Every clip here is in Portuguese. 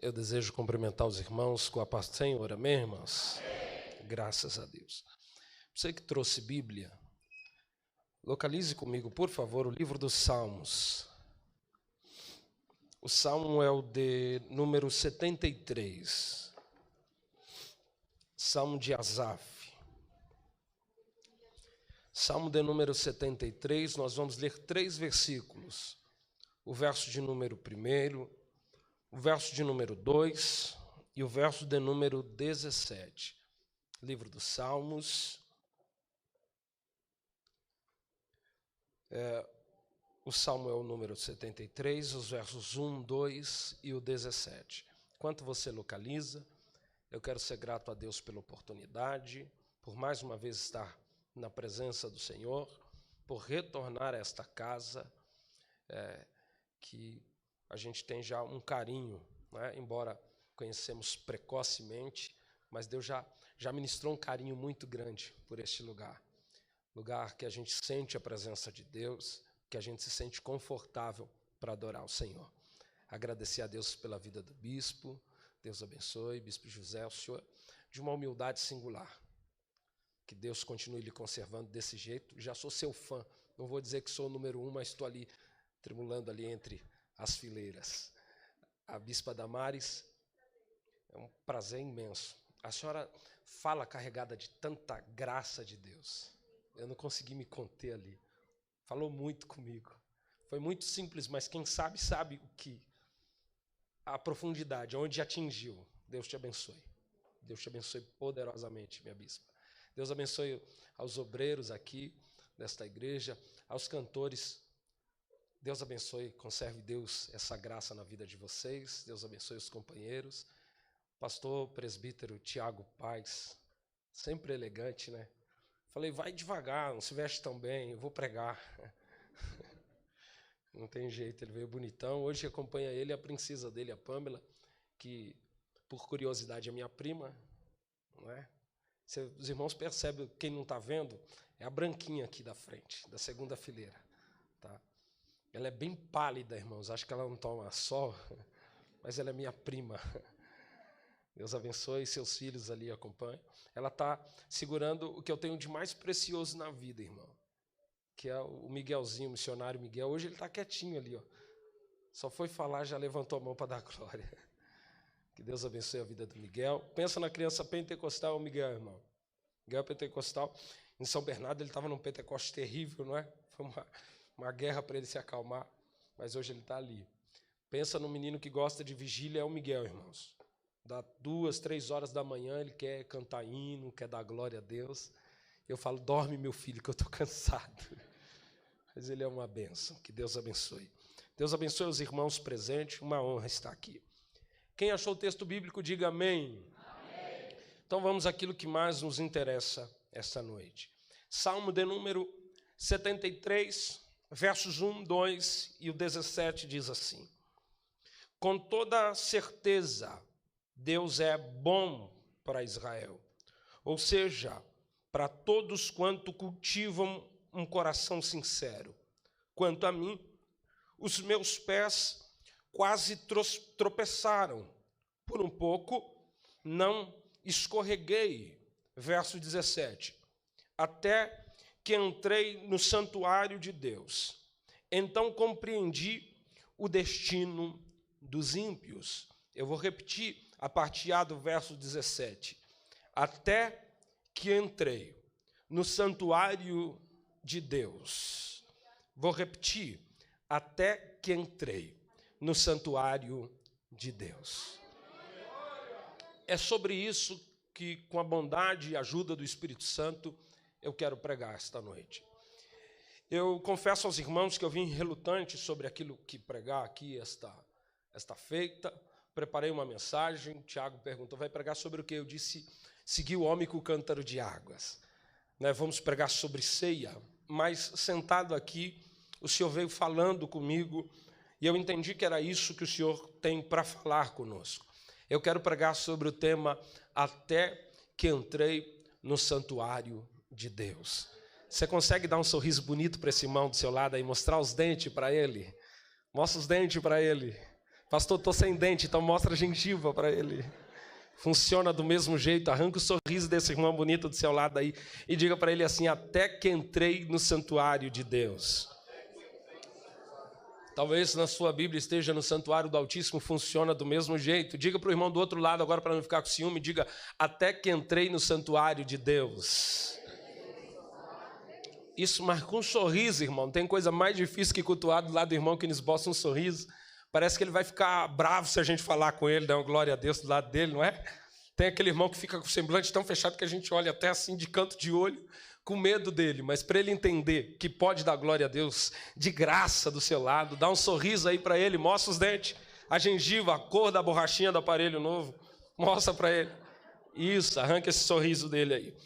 Eu desejo cumprimentar os irmãos com a paz do Senhor, amém, irmãos? Graças a Deus. Você que trouxe Bíblia, localize comigo, por favor, o livro dos Salmos. O Salmo é o de número 73. Salmo de Asaf. Salmo de número 73, nós vamos ler 3 versículos. O verso de número 1, o verso de número 2 e o verso de número 17. Livro dos Salmos. O Salmo é o número 73, os versos 1, 2 e o 17. Enquanto você localiza, eu quero ser grato a Deus pela oportunidade, por mais uma vez estar na presença do Senhor, por retornar a esta casa, que a gente tem já um carinho, né? Embora conhecemos precocemente, mas Deus já ministrou um carinho muito grande por este lugar. Lugar que a gente sente a presença de Deus, que a gente se sente confortável para adorar o Senhor. Agradecer a Deus pela vida do bispo. Deus abençoe, bispo José, o senhor de uma humildade singular. Que Deus continue lhe conservando desse jeito. Já sou seu fã, não vou dizer que sou o número 1, mas estou ali, tremulando ali entre as fileiras. A bispa Damares, é um prazer imenso. A senhora fala carregada de tanta graça de Deus. Eu não consegui me conter ali. Falou muito comigo. Foi muito simples, mas quem sabe, sabe o que. A profundidade, onde atingiu. Deus te abençoe. Deus te abençoe poderosamente, minha bispa. Deus abençoe aos obreiros aqui desta igreja, aos cantores. Deus abençoe, conserve Deus essa graça na vida de vocês. Deus abençoe os companheiros. Pastor presbítero Tiago Paz, sempre elegante, né? Falei, vai devagar, não se veste tão bem, eu vou pregar. Não tem jeito, ele veio bonitão. Hoje acompanha ele a princesa dele, a Pamela, que, por curiosidade, é minha prima. Não é? Os irmãos percebem, quem não está vendo, é a branquinha aqui da frente, da segunda fileira. Tá? Ela é bem pálida, irmãos, acho que ela não toma sol, mas ela é minha prima. Deus abençoe, seus filhos ali acompanham. Ela está segurando o que eu tenho de mais precioso na vida, irmão, que é o Miguelzinho, o missionário Miguel. Hoje ele está quietinho ali, ó. Só foi falar, já levantou a mão para dar glória. Que Deus abençoe a vida do Miguel. Pensa na criança pentecostal, o Miguel, irmão. Miguel pentecostal. Em São Bernardo ele estava num Pentecoste terrível, não é? Foi uma guerra para ele se acalmar, mas hoje ele está ali. Pensa no menino que gosta de vigília, é o Miguel, irmãos. Dá 2, 3 horas da manhã, ele quer cantar hino, quer dar glória a Deus. Eu falo, dorme, meu filho, que eu estou cansado. Mas ele é uma bênção, que Deus abençoe. Deus abençoe os irmãos presentes, uma honra estar aqui. Quem achou o texto bíblico, diga amém. Amém. Então vamos àquilo que mais nos interessa esta noite. Salmo de número 73, versos 1, 2 e o 17 diz assim. Com toda certeza, Deus é bom para Israel, ou seja, para todos quanto cultivam um coração sincero. Quanto a mim, os meus pés quase tropeçaram. Por um pouco, não escorreguei. Verso 17. Até que entrei no santuário de Deus. Então compreendi o destino dos ímpios. Eu vou repetir a partir do verso 17. Até que entrei no santuário de Deus. Vou repetir. Até que entrei no santuário de Deus. É sobre isso que, com a bondade e ajuda do Espírito Santo, eu quero pregar esta noite. Eu confesso aos irmãos que eu vim relutante sobre aquilo que pregar aqui esta feita. Preparei uma mensagem, o Tiago perguntou, vai pregar sobre o quê? Eu disse, segui o homem com o cântaro de águas. Vamos pregar sobre ceia, mas sentado aqui, o Senhor veio falando comigo e eu entendi que era isso que o Senhor tem para falar conosco. Eu quero pregar sobre o tema Até que entrei no santuário de Deus. Você consegue dar um sorriso bonito para esse irmão do seu lado e mostrar os dentes para ele? Mostra os dentes para ele. Pastor, estou sem dente, então mostra a gengiva para ele. Funciona do mesmo jeito. Arranca o sorriso desse irmão bonito do seu lado aí e diga para ele assim: até que entrei no santuário de Deus. Talvez na sua Bíblia esteja no santuário do Altíssimo, funciona do mesmo jeito. Diga para o irmão do outro lado agora, para não ficar com ciúme, diga: até que entrei no santuário de Deus. Isso marca um sorriso, irmão. Não tem coisa mais difícil que cultuar do lado do irmão que nos esboça um sorriso. Parece que ele vai ficar bravo se a gente falar com ele, dar uma glória a Deus do lado dele, não é? Tem aquele irmão que fica com o semblante tão fechado que a gente olha até assim de canto de olho, com medo dele. Mas para ele entender que pode dar glória a Deus de graça do seu lado, dá um sorriso aí para ele, mostra os dentes, a gengiva, a cor da borrachinha do aparelho novo, mostra para ele. Isso, arranca esse sorriso dele aí.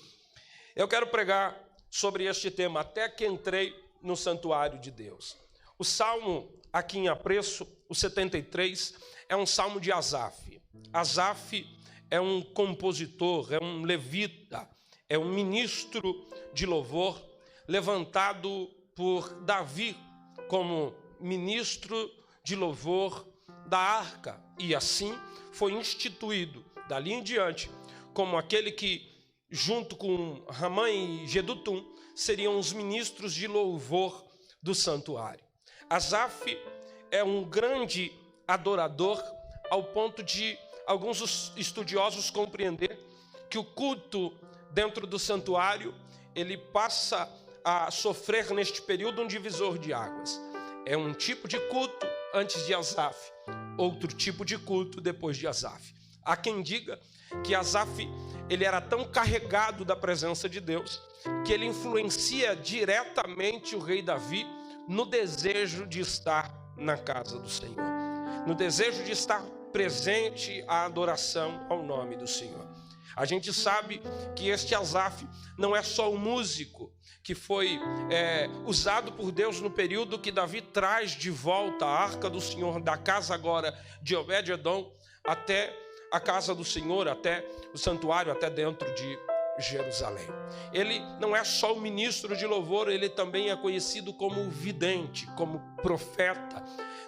Eu quero pregar sobre este tema, até que entrei no santuário de Deus. O salmo aqui em apreço, o 73, é um salmo de Asaf. Asaf é um compositor, é um levita, é um ministro de louvor, levantado por Davi como ministro de louvor da arca. E assim foi instituído, dali em diante, como aquele que, junto com Ramã e Jedutum, seriam os ministros de louvor do santuário. Asaf é um grande adorador, ao ponto de alguns estudiosos compreender que o culto dentro do santuário, ele passa a sofrer neste período um divisor de águas. É um tipo de culto antes de Asaf, outro tipo de culto depois de Asaf. Há quem diga que Asaf, ele era tão carregado da presença de Deus, que ele influencia diretamente o rei Davi no desejo de estar na casa do Senhor, no desejo de estar presente à adoração ao nome do Senhor. A gente sabe que este Asaf não é só o músico que foi usado por Deus no período que Davi traz de volta a arca do Senhor da casa agora de Obed-edom até a casa do Senhor, até o santuário, até dentro de Jerusalém. Ele não é só o ministro de louvor, ele também é conhecido como vidente, como profeta.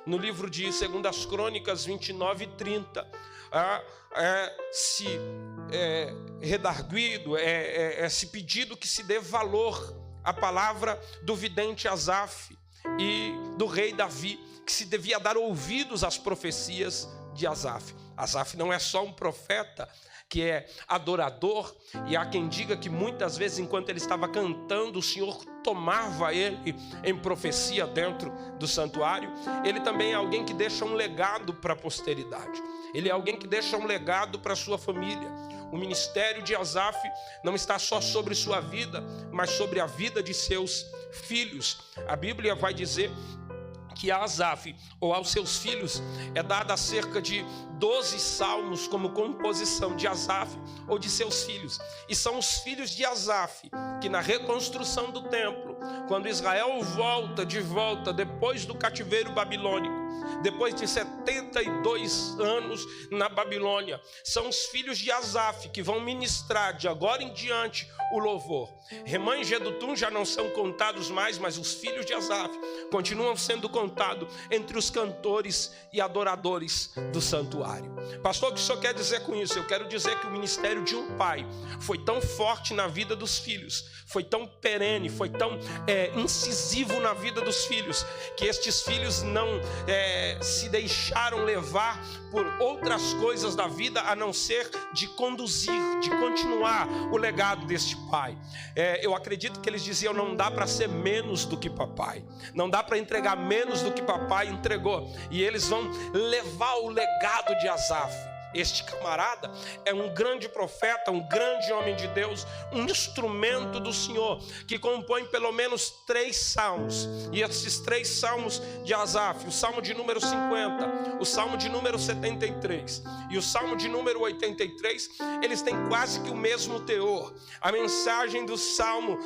No livro de 2 Crônicas 29 e 30, se redarguido, se pedido que se dê valor à palavra do vidente Asaf e do rei Davi, que se devia dar ouvidos às profecias de Asaf. Asaf não é só um profeta que é adorador, e há quem diga que muitas vezes, enquanto ele estava cantando, o Senhor tomava ele em profecia dentro do santuário. Ele também é alguém que deixa um legado para a posteridade. Ele é alguém que deixa um legado para a sua família. O ministério de Asaf não está só sobre sua vida, mas sobre a vida de seus filhos. A Bíblia vai dizer que a Asaf, ou aos seus filhos, é dada cerca de 12 salmos como composição de Asaf ou de seus filhos. E são os filhos de Asaf que, na reconstrução do templo, quando Israel volta de volta depois do cativeiro babilônico, depois de 72 anos na Babilônia, são os filhos de Asaf que vão ministrar de agora em diante o louvor. Remã e Jedutum já não são contados mais, mas os filhos de Asaf continuam sendo contados entre os cantores e adoradores do santuário. Pastor, o que o senhor quer dizer com isso? Eu quero dizer que o ministério de um pai foi tão forte na vida dos filhos, foi tão perene, foi tão incisivo na vida dos filhos, que estes filhos não se deixaram levar por outras coisas da vida, a não ser de conduzir, de continuar o legado deste pai. Eu acredito que eles diziam: não dá para ser menos do que papai, não dá para entregar menos do que papai entregou. E eles vão levar o legado de Asaf. Este camarada é um grande profeta, um grande homem de Deus, um instrumento do Senhor, que compõe pelo menos 3 salmos. E esses 3 salmos de Asaf, o salmo de número 50, o salmo de número 73 e o salmo de número 83, eles têm quase que o mesmo teor. A mensagem do salmo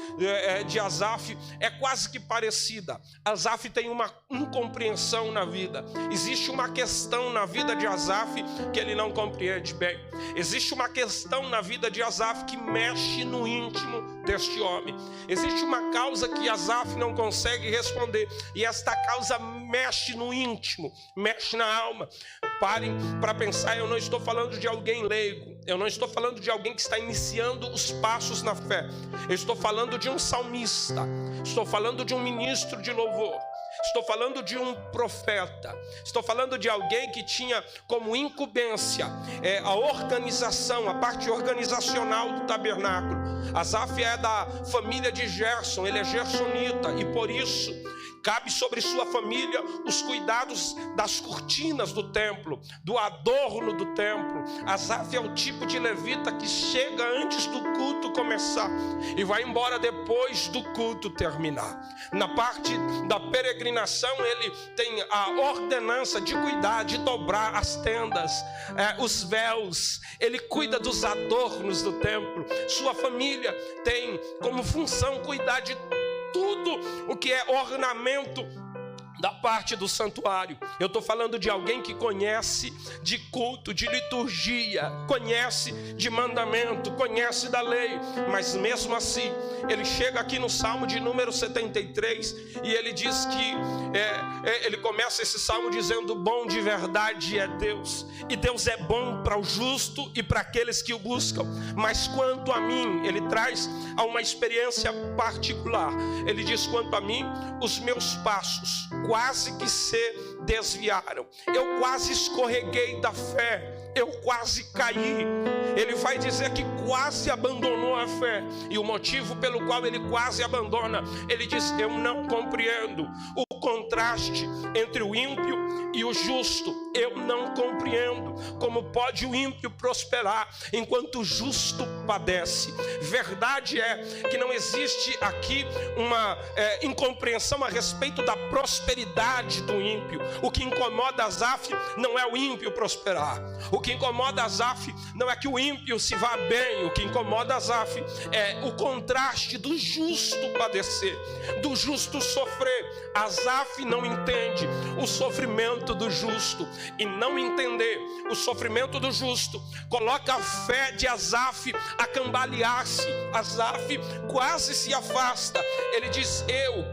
de Asaf é quase que parecida. Asaf tem uma incompreensão na vida. Existe uma questão na vida de Asaf que ele não compreende bem. Existe uma questão na vida de Asaf que mexe no íntimo deste homem. Existe uma causa que Asaf não consegue responder, e esta causa mexe no íntimo, mexe na alma. Parem para pensar, eu não estou falando de alguém leigo, eu não estou falando de alguém que está iniciando os passos na fé. Eu estou falando de um salmista, estou falando de um ministro de louvor, estou falando de um profeta, estou falando de alguém que tinha como incumbência a organização, a parte organizacional do tabernáculo. Asaf é da família de Gerson, ele é gersonita, e por isso cabe sobre sua família os cuidados das cortinas do templo, do adorno do templo. Asaf é o tipo de levita que chega antes do culto começar e vai embora depois do culto terminar. Na parte da peregrinação, ele tem a ordenança de cuidar, de dobrar as tendas, os véus. Ele cuida dos adornos do templo. Sua família tem como função cuidar de tudo o que é ornamento da parte do santuário. Eu estou falando de alguém que conhece de culto, de liturgia, conhece de mandamento, conhece da lei, mas mesmo assim, ele chega aqui no Salmo de número 73 e ele diz que, ele começa esse Salmo dizendo: bom de verdade é Deus, e Deus é bom para o justo e para aqueles que o buscam, mas quanto a mim, ele traz a uma experiência particular. Ele diz: quanto a mim, os meus passos quase que se desviaram, eu quase escorreguei da fé, eu quase caí. Ele vai dizer que quase abandonou a fé, e o motivo pelo qual ele quase abandona, ele diz: eu não compreendo o contraste entre o ímpio e o justo. Eu não compreendo como pode o ímpio prosperar enquanto o justo padece. Verdade é que não existe aqui uma incompreensão a respeito da prosperidade do ímpio. O que incomoda Asaf não é o ímpio prosperar. O que incomoda Asaf não é que o ímpio se vá bem. O que incomoda Asaf é o contraste do justo padecer, do justo sofrer. Asaf não entende o sofrimento do justo, e não entender o sofrimento do justo coloca a fé de Asaf a cambalear-se. Asaf quase se afasta. Ele diz: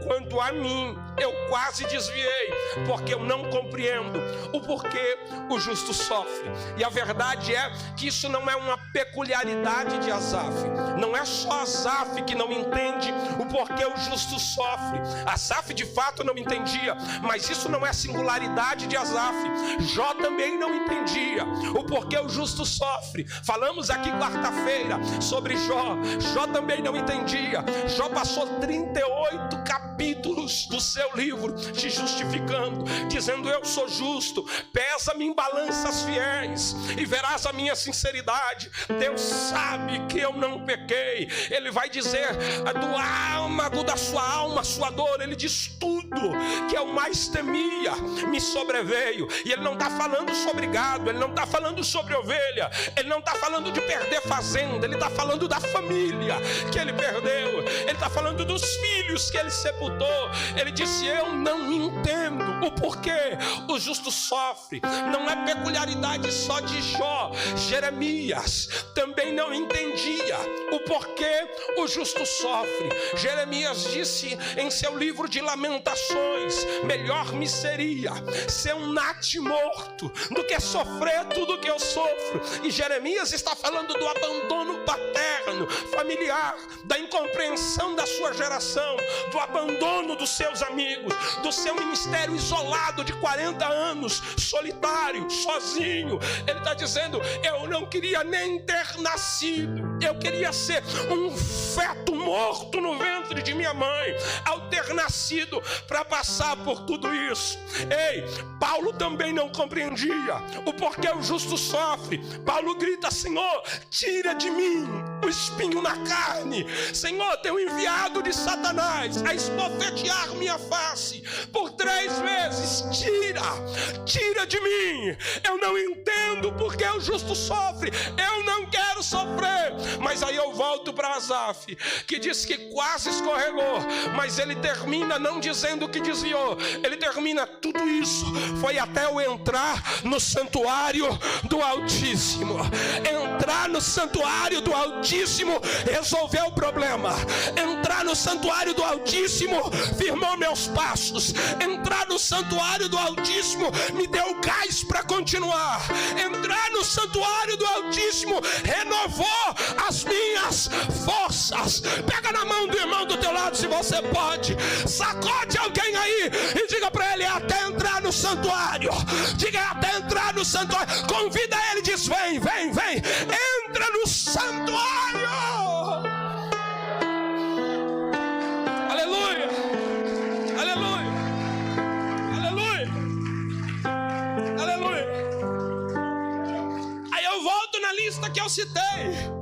quanto a mim, eu quase desviei, porque eu não compreendo o porquê o justo sofre. E a verdade é que isso não é uma peculiaridade de Asaf. Não é só Asaf que não entende o porquê o justo sofre. Asaf de fato não entendia, mas isso não é singularidade de Asaf. Jó também não entendia o porquê o justo sofre. Falamos aqui quarta-feira sobre Jó. Jó também não entendia. Jó passou 38 capítulos do seu livro se justificando, dizendo: eu sou justo, pesa-me em balanças fiéis e verás a minha sinceridade. Deus sabe que eu não pequei. Ele vai dizer do âmago da sua alma, sua dor. Ele diz: tudo que eu mais temia me sobreveio. E ele não está falando sobre gado, ele não está falando sobre ovelha, ele não está falando de perder fazenda, ele está falando da família que ele perdeu, ele está falando dos filhos que ele sepultou. Ele disse: eu não entendo o porquê o justo sofre. Não é peculiaridade só de Jó. Jeremias também não entendia o porquê o justo sofre. Jeremias disse em seu livro de Lamentações: melhor me seria ser um morto do que sofrer tudo que eu sofro. E Jeremias está falando do abandono paterno, familiar, da incompreensão da sua geração, do abandono dos seus amigos, do seu ministério isolado de 40 anos, solitário, sozinho. Ele está dizendo: eu não queria nem ter nascido, eu queria ser um feto morto no ventre de minha mãe, ao ter nascido para passar por tudo isso. Paulo também não compreendia o porquê o justo sofre. Paulo grita: Senhor, tira de mim o espinho na carne. Senhor, tenho enviado de Satanás a esbofetear minha face por 3 vezes. Tira de mim. Eu não entendo porque o justo sofre. Eu não quero sofrer. Mas aí eu volto para Asaf, que diz que quase escorregou, mas ele termina não dizendo que desviou. Ele termina: tudo isso foi até eu entrar no santuário do Altíssimo. Altíssimo. Entrar no santuário do Altíssimo resolveu o problema. Entrar no santuário do Altíssimo firmou meus passos. Entrar no santuário do Altíssimo me deu gás para continuar. Entrar no santuário do Altíssimo renovou as minhas forças. Pega na mão do irmão do teu lado, se você pode. Sacode alguém aí e diga para ele: até entrar no santuário. Diga: até entrar no santuário. Convida ele, diz: vem, vem, vem. Entra no santuário. Aleluia, aleluia, aleluia, aleluia. Aí eu volto na lista que eu citei.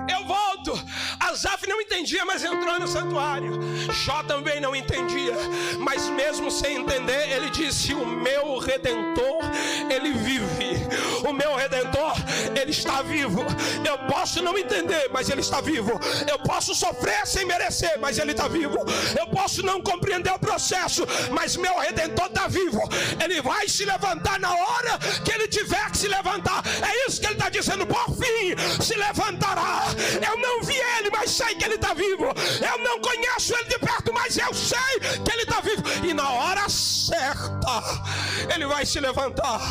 Eu volto. Asaf não entendia, mas entrou no santuário. Jó também não entendia, mas mesmo sem entender, ele disse: o meu Redentor, ele vive. O meu Redentor, ele está vivo. Eu posso não entender, mas ele está vivo. Eu posso sofrer sem merecer, mas ele está vivo. Eu posso não compreender o processo, mas meu Redentor está vivo. Ele vai se levantar na hora que ele tiver que se levantar. É isso que ele está dizendo: por fim se levantará. Eu não vi ele, mas sei que ele está vivo. Eu não conheço ele de perto, mas eu sei que ele está vivo. E na hora certa ele vai se levantar.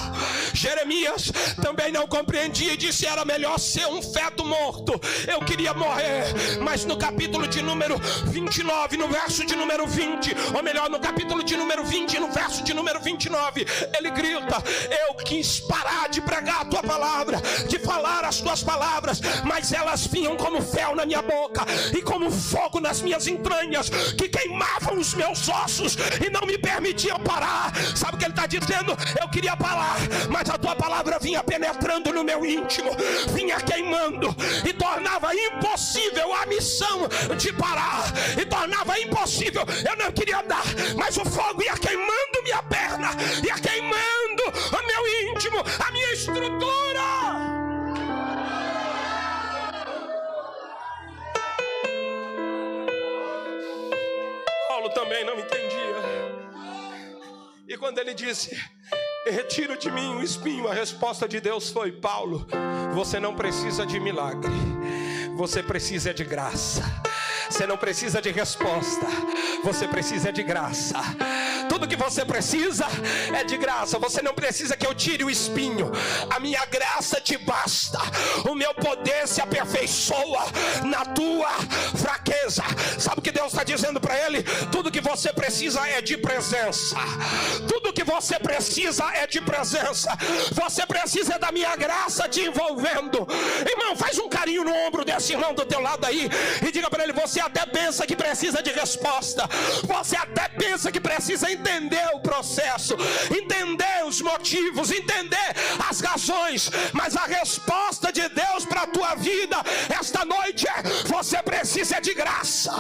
Jeremias também não compreendia e disse: era melhor ser um feto morto. Eu queria morrer. Mas no capítulo de número 29, no verso de número 20, ou melhor, no capítulo de número 20, no verso de número 29, ele grita: eu quis parar de pregar a tua palavra, de falar as tuas palavras, mas elas vinham como fel na minha boca e como fogo nas minhas entranhas, que queimavam os meus ossos e não me permitiam parar. Sabe o que ele está dizendo? Eu queria parar, mas a tua palavra vinha penetrando no meu íntimo, vinha queimando e tornava impossível a missão de parar, e tornava impossível. Eu não queria andar, mas o fogo ia queimando minha perna, ia queimando o meu íntimo, a minha estrutura. Também não entendia. E quando ele disse: retiro de mim o espinho, a resposta de Deus foi: Paulo, você não precisa de milagre, você precisa de graça. Você não precisa de resposta, você precisa de graça. Tudo que você precisa é de graça. Você não precisa que eu tire o espinho. A minha graça te basta. O meu poder se aperfeiçoa na tua fraqueza. Sabe o que Deus está dizendo para ele? Tudo que você precisa é de presença. Tudo que você precisa é de presença. Você precisa da minha graça te envolvendo. Irmão, faz um carinho no ombro desse irmão do teu lado aí e diga para ele: você até pensa que precisa de resposta, você até pensa que precisa entender o processo, entender os motivos, entender as razões, mas a resposta de Deus para a tua vida esta noite é: você precisa de graça,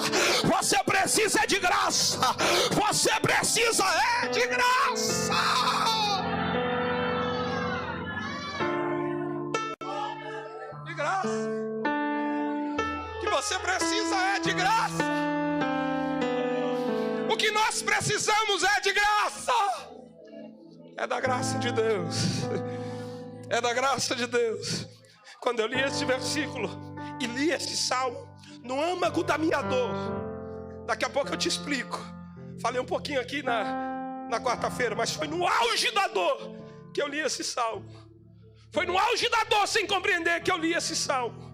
você precisa de graça, você precisa de graça. De graça. Você precisa é de graça. O que nós precisamos é de graça. É da graça de Deus. É da graça de Deus. Quando eu li esse versículo e li esse salmo no âmago da minha dor, daqui a pouco eu te explico. Falei um pouquinho aqui na quarta-feira, mas foi no auge da dor que eu li esse salmo. Foi no auge da dor, sem compreender, que eu li esse salmo.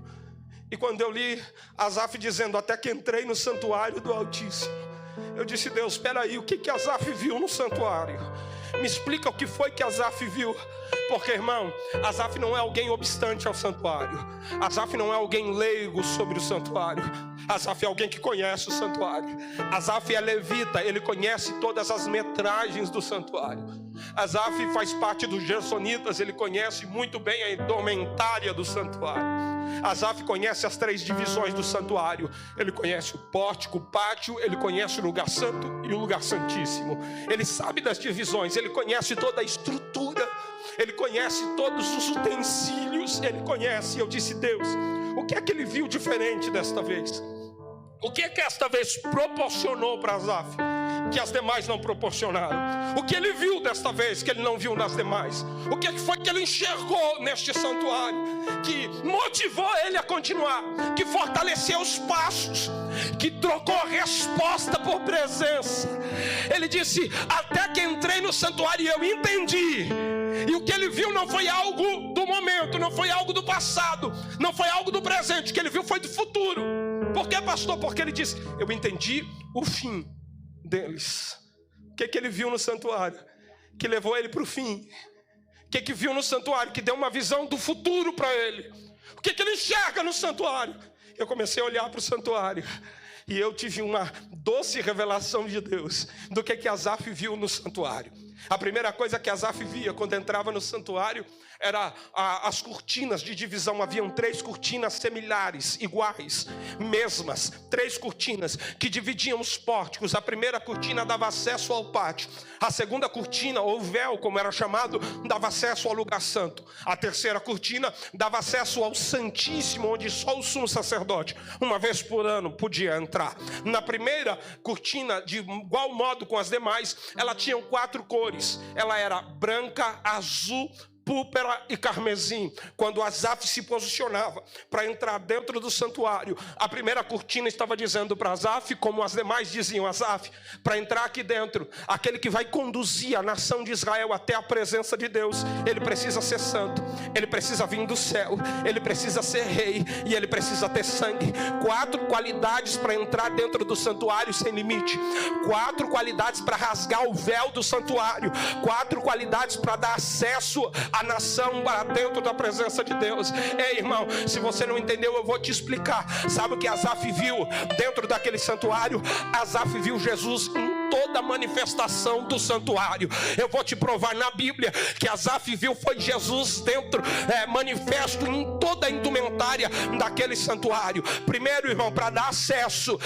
E quando eu li Asaf dizendo: até que entrei no santuário do Altíssimo, eu disse: Deus, espera aí, o que Asaf viu no santuário? Me explica o que foi que Asaf viu. Porque, irmão, Asaf não é alguém obstante ao santuário. Asaf não é alguém leigo sobre o santuário. Asaf é alguém que conhece o santuário. Asaf é levita, ele conhece todas as metragens do santuário. Asaf faz parte dos gersonitas, ele conhece muito bem a indumentária do santuário. Asaf conhece as 3 divisões do santuário. Ele conhece o pórtico, o pátio, ele conhece o lugar santo e o lugar santíssimo. Ele sabe das divisões, ele conhece toda a estrutura, ele conhece todos os utensílios, ele conhece. Eu disse: Deus, o que é que ele viu diferente desta vez? O que é que esta vez proporcionou para Asaf? que as demais não proporcionaram. O que ele viu desta vez que ele não viu nas demais? O que foi que ele enxergou neste santuário que motivou ele a continuar, que fortaleceu os passos, que trocou resposta por presença? Ele disse: até que entrei no santuário eu entendi. E o que ele viu não foi algo do momento, não foi algo do passado, não foi algo do presente. O que ele viu foi do futuro. Por que, pastor? Porque ele disse: eu entendi o fim deles. O que ele viu no santuário que levou ele para o fim? O que viu no santuário que deu uma visão do futuro para ele? O que ele enxerga no santuário? Eu comecei a olhar para o santuário e eu tive uma doce revelação de Deus do que Asaf viu no santuário. A primeira coisa que Asaf via quando entrava no santuário era as cortinas de divisão. Haviam 3 cortinas similares, iguais, mesmas, 3 cortinas que dividiam os pórticos. A primeira cortina dava acesso ao pátio. A segunda cortina, ou véu, como era chamado, dava acesso ao lugar santo. A terceira cortina dava acesso ao Santíssimo, onde só o sumo sacerdote, uma vez por ano, podia entrar. Na primeira cortina, de igual modo com as demais, ela tinha 4 cores. Ela era branca, azul, púrpura e carmesim. Quando Asaf se posicionava para entrar dentro do santuário, a primeira cortina estava dizendo para Asaf, como as demais diziam: Asaf, para entrar aqui dentro, aquele que vai conduzir a nação de Israel até a presença de Deus, ele precisa ser santo, ele precisa vir do céu, ele precisa ser rei e ele precisa ter sangue. 4 qualidades para entrar dentro do santuário sem limite, 4 qualidades para rasgar o véu do santuário, 4 qualidades para dar acesso a nação para dentro da presença de Deus. Ei, irmão, se você não entendeu, eu vou te explicar. Sabe o que Asaf viu dentro daquele santuário? Asaf viu Jesus em toda a manifestação do santuário. Eu vou te provar na Bíblia que Asaf viu foi Jesus dentro, manifesto em toda a indumentária daquele santuário. Primeiro, irmão, para dar acesso,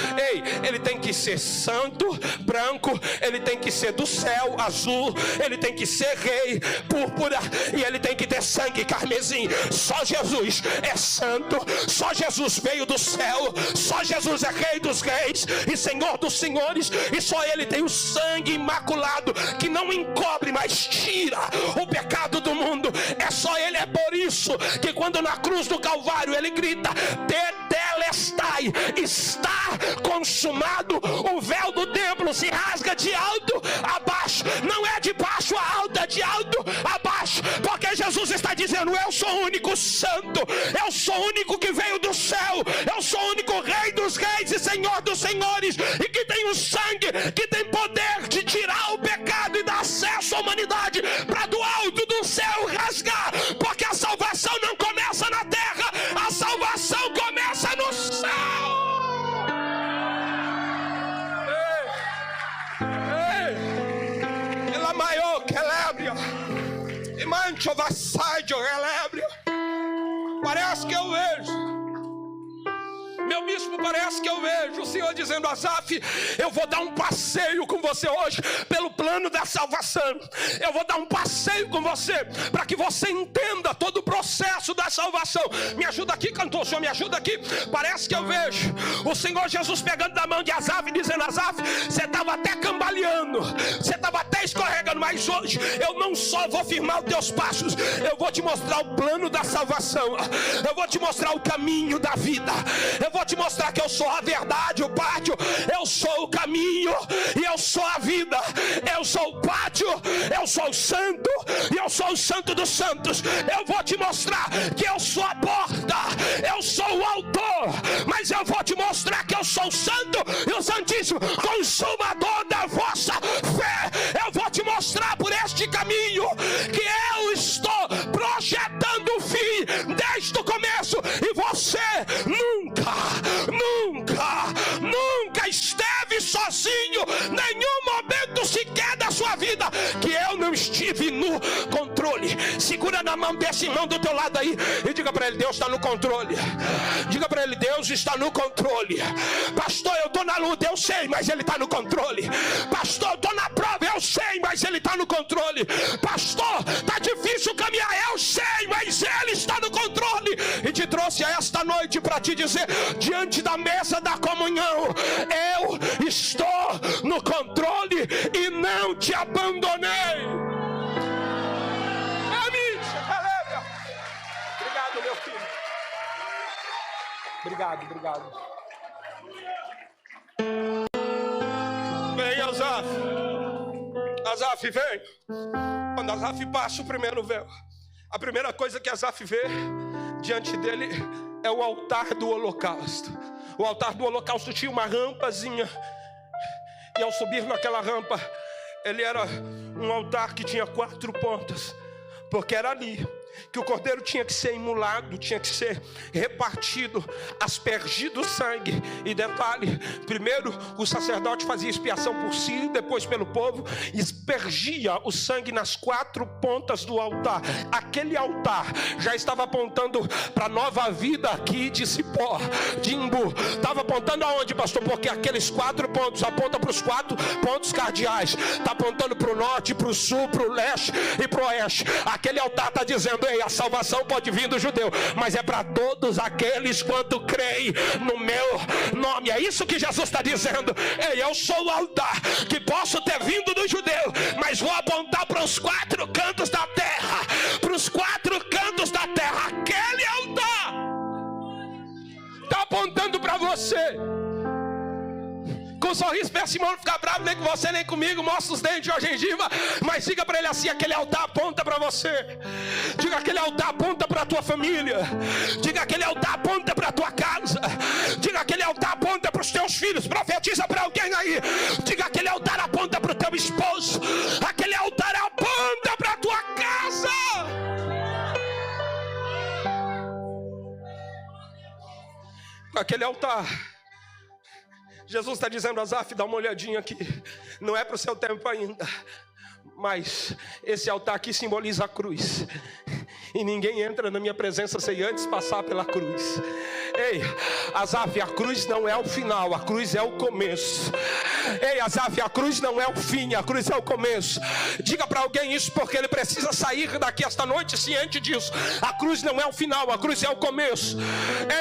ele tem que ser santo, branco, ele tem que ser do céu, azul, ele tem que ser rei, púrpura, e ele tem que ter sangue, carmesim. Só Jesus é santo, só Jesus veio do céu, só Jesus é rei dos reis e senhor dos senhores, e só ele tem o sangue imaculado que não encobre, mas tira o pecado do mundo. É só ele. É por isso que quando na cruz do Calvário ele grita: Tetelestai, está consumado, o véu do templo se rasga de alto a baixo. Não é de baixo a alto, é de alto a baixo, porque Jesus está dizendo: eu sou o único santo, eu sou o único que veio do céu, eu sou o único rei dos reis e senhor dos senhores, e que tem o sangue, que tem poder de tirar o pecado e dar acesso à humanidade para do alto do céu rasgar, porque a salvação não começa na terra, a salvação começa no céu. Ela maior que elébria e mancha vassaggio elébria. Parece que eu vejo, meu bispo, parece que eu vejo o Senhor dizendo: Asaf, eu vou dar um passeio com você hoje pelo plano da salvação. Eu vou dar um passeio com você para que você entenda todo o processo da salvação. Me ajuda aqui, cantor, o Senhor me ajuda aqui. Parece que eu vejo o Senhor Jesus pegando na mão de Asaf e dizendo: Asaf, você estava até cambaleando, você estava até escorregando, mas hoje eu não só vou firmar os teus passos, eu vou te mostrar o plano da salvação, eu vou te mostrar o caminho da vida, eu vou te mostrar que eu sou a verdade, o pátio, eu sou o caminho e eu sou a vida, eu sou o pátio, eu sou o santo e eu sou o santo dos santos. Eu vou te mostrar que eu sou a porta, eu sou o autor, mas eu vou te mostrar que eu sou o santo e o santíssimo consumador da vossa fé. Eu vou te mostrar por este caminho que eu estou projetando o fim desde o começo, e você nunca esteve sozinho, nenhum momento sequer da sua vida que eu não estive no controle. Segura na mão desse irmão do teu lado aí e diga para ele: Deus está no controle. Diga para ele: Deus está no controle. Pastor, eu estou na luta, eu sei, mas ele está no controle. Pastor, eu estou na prova, eu sei, mas ele está no controle. Pastor, está difícil caminhar, eu sei, mas ele está no controle. E te trouxe a esta noite para te dizer, diante da mesa da comunhão: eu estou no controle meu filho. Obrigado. Vem, Asaf. Asaf, vem. Quando Asaf passa o primeiro véu, a primeira coisa que Asaf vê diante dele é o altar do holocausto. O altar do holocausto tinha uma rampazinha. E ao subir naquela rampa, ele era um altar que tinha 4 pontas. Porque era ali que o cordeiro tinha que ser imolado, tinha que ser repartido, aspergido o sangue. E detalhe, primeiro o sacerdote fazia expiação por si, depois pelo povo, e aspergia o sangue nas 4 pontas do altar. Aquele altar já estava apontando para a nova vida aqui de Cipó, de Imbu. Estava apontando aonde, pastor? Porque aqueles 4 pontos apontam para os 4 pontos cardeais. Está apontando para o norte, para o sul, para o leste e para o oeste. Aquele altar está dizendo: ei, a salvação pode vir do judeu, mas é para todos aqueles quanto creem no meu nome. É isso que Jesus está dizendo. Ei, eu sou o altar que posso ter vindo do judeu, mas vou apontar para os 4 cantos da terra. Para os 4 cantos da terra. Aquele altar está apontando para você. Com um sorriso, peça irmão, não ficar bravo nem com você nem comigo, mostra os dentes ou a gengiva, mas diga para ele assim: aquele altar aponta para você. Diga: aquele altar aponta para a tua família. Diga: aquele altar aponta para a tua casa. Diga: aquele altar aponta para os teus filhos. Profetiza para alguém aí. Diga: aquele altar aponta para o teu esposo. Aquele altar aponta para a tua casa. Aquele altar, Jesus está dizendo: Asaf, dá uma olhadinha aqui. Não é para o seu tempo ainda, mas esse altar aqui simboliza a cruz. E ninguém entra na minha presença sem antes passar pela cruz. Ei, Asaf, a cruz não é o final, a cruz é o começo. Ei, Asaf, a cruz não é o fim, a cruz é o começo. Diga para alguém isso, porque ele precisa sair daqui esta noite ciente disso. A cruz não é o final, a cruz é o começo.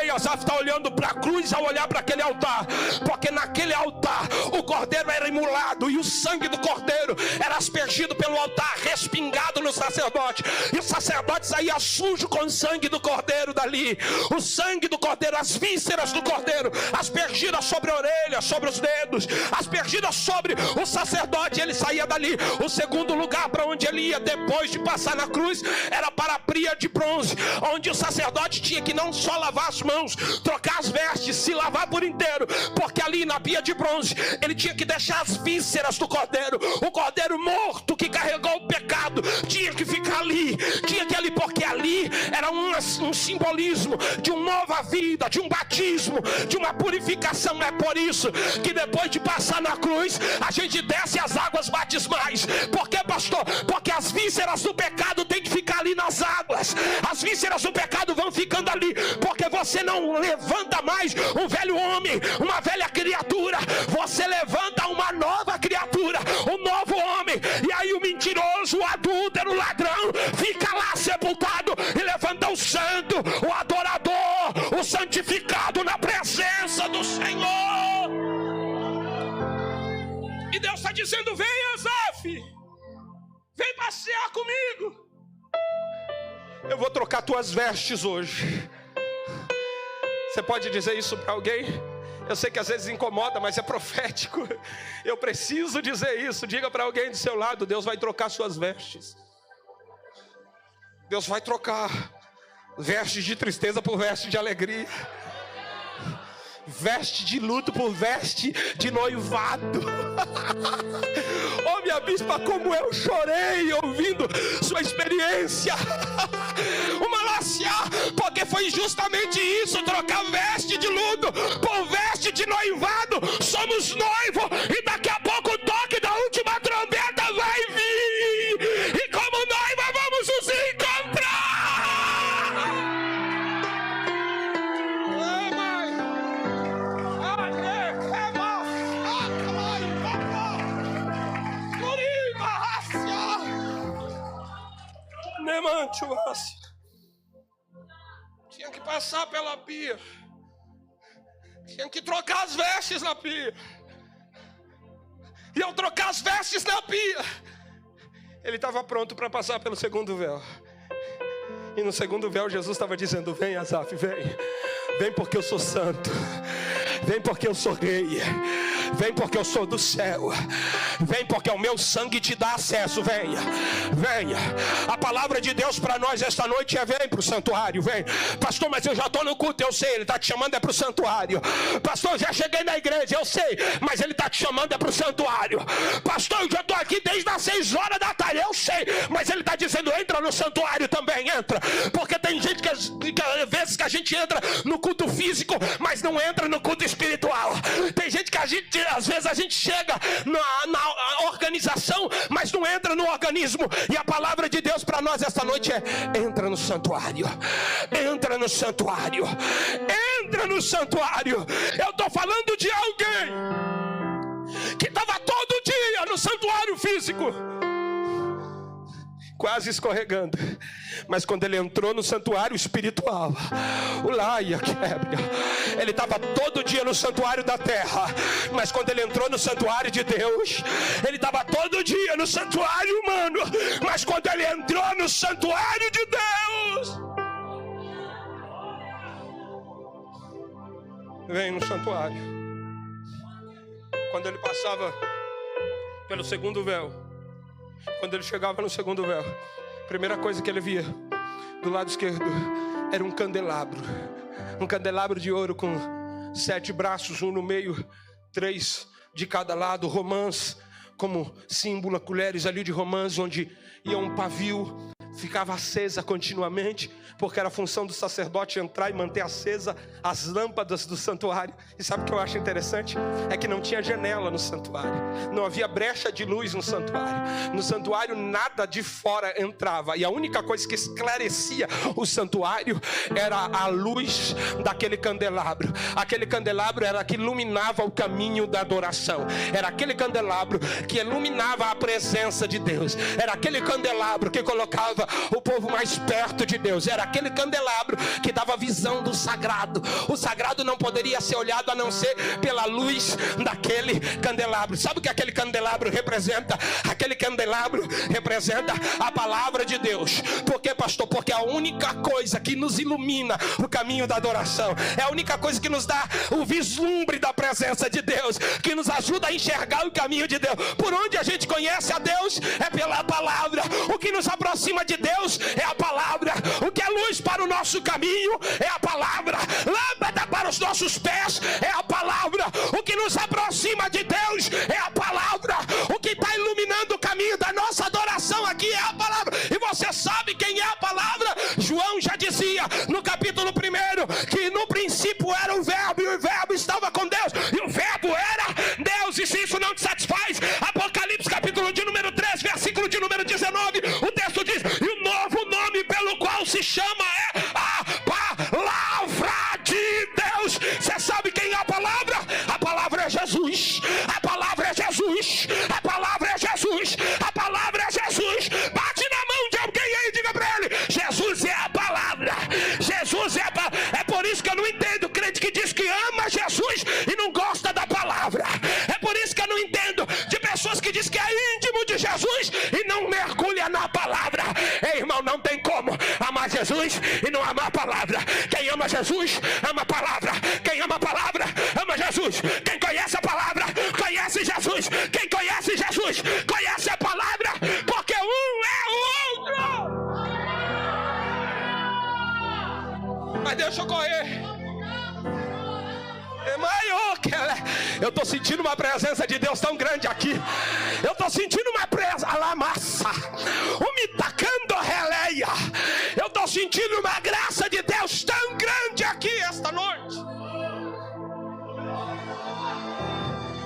Ei, Asaf está olhando para a cruz ao olhar para aquele altar, porque naquele altar o cordeiro era imolado e o sangue do cordeiro era aspergido pelo altar, respingado no sacerdote. E o sacerdote saía sujo com o sangue do cordeiro dali. O sangue do cordeiro, as vísceras do cordeiro, aspergidas sobre a orelha, sobre os dedos, aspergidas sobre o sacerdote. Ele saía dali. O segundo lugar para onde ele ia depois de passar na cruz era para a pia de bronze, onde o sacerdote tinha que não só lavar as mãos, trocar as vestes, se lavar por inteiro, porque ali na pia de bronze ele tinha que deixar as vísceras do cordeiro. O cordeiro morto que carregou o pecado tinha que ficar ali, tinha que ir ali, porque ali era um simbolismo de uma nova vida, de um batismo, de uma purificação. É por isso que depois de passar na cruz a gente desce as águas batismais. Por que, pastor? Porque as vísceras do pecado tem que ficar ali nas águas. As vísceras do pecado vão ficando ali, porque você não levanta mais um velho homem, uma velha criatura. Você levanta uma nova criatura, um novo homem. E aí o mentiroso, o adúltero, o ladrão fica lá sepultado, e levanta o santo, o adorador, o santificado na presença do Senhor. E Deus está dizendo: vem, Asaf, vem passear comigo. Eu vou trocar tuas vestes hoje. Você pode dizer isso para alguém? Eu sei que às vezes incomoda, mas é profético. Eu preciso dizer isso. Diga para alguém do seu lado: Deus vai trocar suas vestes. Deus vai trocar veste de tristeza por veste de alegria, veste de luto por veste de noivado. Oh, minha bispa, como eu chorei ouvindo sua experiência. Uma lácia, porque foi justamente isso, trocar veste de luto por veste de noivado. Somos noivo e daqui a pouco o toque da última trombeta vai vir, e como noiva vamos nos encontrar. Tinha que passar pela pia, tinha que trocar as vestes na pia. E ao trocar as vestes na pia, ele estava pronto para passar pelo segundo véu. E no segundo véu Jesus estava dizendo: vem, Asaf, vem. Vem porque eu sou santo. Vem porque eu sou rei. Vem porque eu sou do céu. Vem porque o meu sangue te dá acesso. Venha, venha. A palavra de Deus para nós esta noite é: vem para o santuário. Vem. Pastor, mas eu já estou no culto. Eu sei, ele está te chamando é para o santuário. Pastor, eu já cheguei na igreja. Eu sei, mas ele está te chamando é para o santuário. Pastor, eu já estou aqui desde as 6 horas da tarde. Eu sei, mas ele está dizendo: entra no santuário também, entra. Porque tem gente que às vezes que a gente entra no culto físico, mas não entra no culto espiritual. Tem gente que às vezes a gente chega na organização, mas não entra no organismo. E a palavra de Deus para nós esta noite é: entra no santuário. Entra no santuário. Entra no santuário. Eu estou falando de alguém que estava todo dia no santuário físico, quase escorregando, mas quando ele entrou no santuário espiritual, o Laia quebra, ele estava todo dia no santuário da terra, mas quando ele entrou no santuário de Deus, ele estava todo dia no santuário humano, mas quando ele entrou no santuário de Deus, vem no santuário. Quando ele passava pelo segundo véu, quando ele chegava no segundo véu, a primeira coisa que ele via do lado esquerdo era um candelabro de ouro com 7 braços, um no meio, 3 de cada lado, romãs como símbolo, colheres ali de romãs, onde ia um pavio, ficava acesa continuamente, porque era a função do sacerdote entrar e manter acesa as lâmpadas do santuário. E sabe o que eu acho interessante? É que não tinha janela no santuário, não havia brecha de luz no santuário. No santuário nada de fora entrava, e a única coisa que esclarecia o santuário era a luz daquele candelabro. Aquele candelabro era que iluminava o caminho da adoração, era aquele candelabro que iluminava a presença de Deus, era aquele candelabro que colocava o povo mais perto de Deus, era aquele candelabro que dava visão do sagrado. O sagrado não poderia ser olhado a não ser pela luz daquele candelabro. Sabe o que aquele candelabro representa? Aquele candelabro representa a palavra de Deus. Por quê, pastor? Porque é a única coisa que nos ilumina o caminho da adoração, é a única coisa que nos dá o vislumbre da presença de Deus, que nos ajuda a enxergar o caminho de Deus. Por onde a gente conhece a Deus é pela palavra. O que nos aproxima de Deus é a palavra. O que é luz para o nosso caminho é a palavra. Lâmpada para os nossos pés é a palavra. O que nos aproxima de Deus é a palavra. O que está iluminando o caminho da nossa adoração aqui é a palavra. E você sabe quem é a palavra? João já dizia no capítulo 1 que no princípio era o verbo, e o verbo estava com Deus, e o verbo era Deus. E se isso não te satisfaz, Apocalipse capítulo de número 3, versículo de número 19, o texto diz: e o novo nome pelo qual se chama é a palavra de Deus. Você sabe quem é a palavra? A palavra é Jesus. A palavra é Jesus. A palavra é Jesus. A palavra é Jesus. Bate na mão de alguém aí e diga para ele: Jesus é a palavra. Jesus é a palavra. É por isso que eu não entendo o crente que diz que ama Jesus e não gosta da palavra. É por isso que eu não entendo de pessoas que dizem que é íntimo de Jesus e não mergulha na palavra. Ei, irmão, não tem como amar Jesus e não amar a palavra. Quem ama Jesus, ama a palavra. Quem ama a palavra, ama Jesus. Quem conhece a palavra, conhece Jesus. Quem conhece Jesus, conhece a palavra, porque um é o outro. Mas deixa eu correr. Eu estou sentindo uma presença de Deus tão grande aqui. Eu estou sentindo uma presença. Alamassa, umitacando releia. Eu estou sentindo uma graça de Deus tão grande aqui esta noite.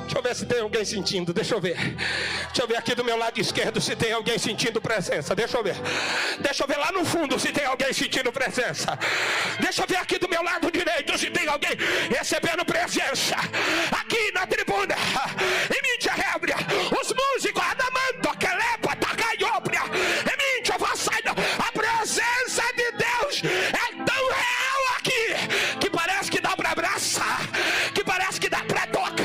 Deixa eu ver se tem alguém sentindo. Deixa eu ver aqui do meu lado esquerdo se tem alguém sentindo presença. Deixa eu ver lá no fundo se tem alguém sentindo presença. Deixa eu ver aqui do meu lado direito se tem alguém recebendo presença. Aqui na tribuna, em mídia rébria, os músicos Adamanto, Kelepa, Takaiopria, em mídia vassaida. A presença de Deus é tão real aqui que parece que dá para abraçar, que parece que dá para tocar.